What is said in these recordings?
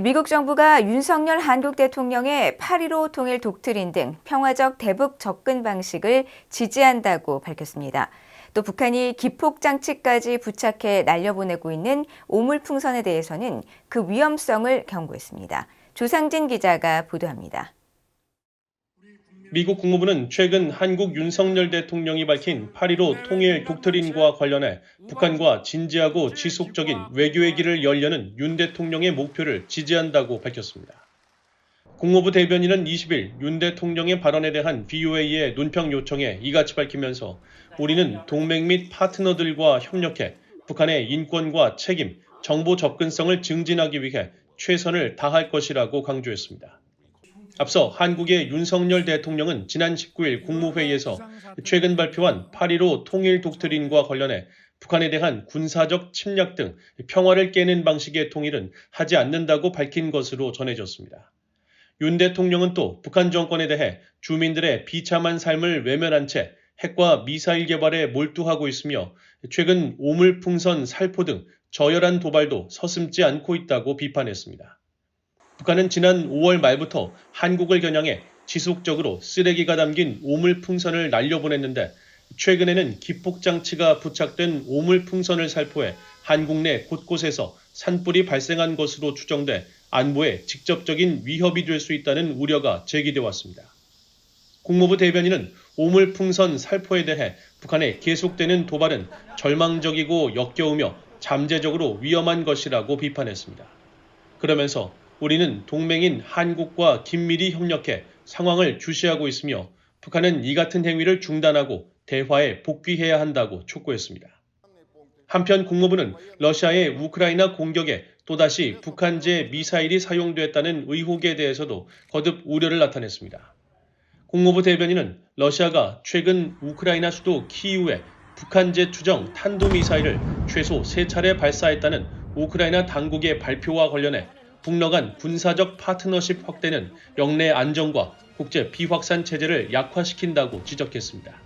미국 정부가 윤석열 한국 대통령의 8.15 통일 독트린 등 평화적 대북 접근 방식을 지지한다고 밝혔습니다. 또 북한이 기폭장치까지 부착해 날려보내고 있는 오물풍선에 대해서는 그 위험성을 경고했습니다. 조상진 기자가 보도합니다. 미국 국무부는 최근 한국 윤석열 대통령이 밝힌 8.15 통일 독트린과 관련해 북한과 진지하고 지속적인 외교의 길을 열려는 윤 대통령의 목표를 지지한다고 밝혔습니다. 국무부 대변인은 20일 윤 대통령의 발언에 대한 VOA의 논평 요청에 이같이 밝히면서 우리는 동맹 및 파트너들과 협력해 북한의 인권과 책임, 정보 접근성을 증진하기 위해 최선을 다할 것이라고 강조했습니다. 앞서 한국의 윤석열 대통령은 지난 19일 국무회의에서 최근 발표한 8.15 통일 독트린과 관련해 북한에 대한 군사적 침략 등 평화를 깨는 방식의 통일은 하지 않는다고 밝힌 것으로 전해졌습니다. 윤 대통령은 또 북한 정권에 대해 주민들의 비참한 삶을 외면한 채 핵과 미사일 개발에 몰두하고 있으며 최근 오물풍선 살포 등 저열한 도발도 서슴지 않고 있다고 비판했습니다. 북한은 지난 5월 말부터 한국을 겨냥해 지속적으로 쓰레기가 담긴 오물풍선을 날려보냈는데 최근에는 기폭장치가 부착된 오물풍선을 살포해 한국 내 곳곳에서 산불이 발생한 것으로 추정돼 안보에 직접적인 위협이 될 수 있다는 우려가 제기돼 왔습니다. 국무부 대변인은 오물풍선 살포에 대해 북한의 계속되는 도발은 절망적이고 역겨우며 잠재적으로 위험한 것이라고 비판했습니다. 그러면서 우리는 동맹인 한국과 긴밀히 협력해 상황을 주시하고 있으며 북한은 이 같은 행위를 중단하고 대화에 복귀해야 한다고 촉구했습니다. 한편 국무부는 러시아의 우크라이나 공격에 또다시 북한제 미사일이 사용됐다는 의혹에 대해서도 거듭 우려를 나타냈습니다. 국무부 대변인은 러시아가 최근 우크라이나 수도 키이우에 북한제 추정 탄도미사일을 최소 3차례 발사했다는 우크라이나 당국의 발표와 관련해 북러 간 군사적 파트너십 확대는 영내 안정과 국제 비확산 체제를 약화시킨다고 지적했습니다.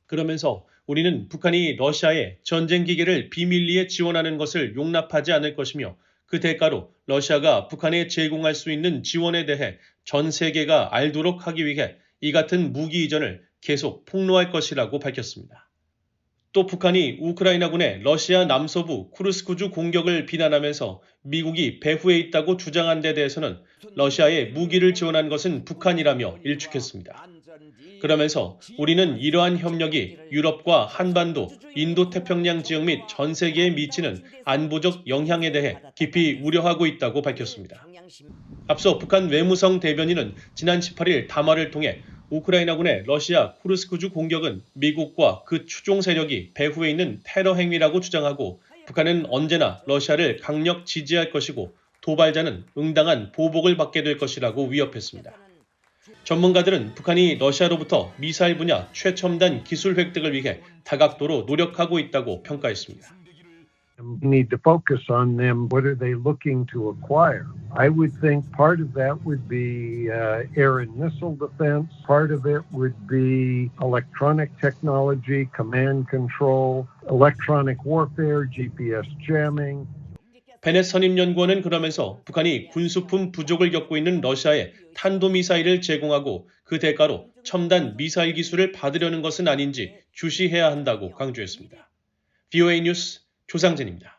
그러면서 우리는 북한이 러시아의 전쟁 기계를 비밀리에 지원하는 것을 용납하지 않을 것이며 그 대가로 러시아가 북한에 제공할 수 있는 지원에 대해 전 세계가 알도록 하기 위해 이 같은 무기 이전을 계속 폭로할 것이라고 밝혔습니다. 또 북한이 우크라이나군의 러시아 남서부 쿠르스크주 공격을 비난하면서 미국이 배후에 있다고 주장한 데 대해서는 러시아에 무기를 지원한 것은 북한이라며 일축했습니다. 그러면서 우리는 이러한 협력이 유럽과 한반도, 인도태평양 지역 및 전 세계에 미치는 안보적 영향에 대해 깊이 우려하고 있다고 밝혔습니다. 앞서 북한 외무성 대변인은 지난 18일 담화를 통해 우크라이나군의 러시아 쿠르스크주 공격은 미국과 그 추종 세력이 배후에 있는 테러 행위라고 주장하고 북한은 언제나 러시아를 강력 지지할 것이고 도발자는 응당한 보복을 받게 될 것이라고 위협했습니다. 전문가들은 북한이 러시아로부터 미사일 분야 최첨단 기술 획득을 위해 다각도로 노력하고 있다고 평가했습니다. We need to focus on them. What are they looking to acquire? I would think part of that would be air and missile defense. Part of it would be electronic technology, command control, electronic warfare, GPS jamming. 베넷 선임연구원은 그러면서 북한이 군수품 부족을 겪고 있는 러시아에 탄도미사일을 제공하고 그 대가로 첨단 미사일 기술을 받으려는 것은 아닌지 주시해야 한다고 강조했습니다. VOA 뉴스 조상진입니다.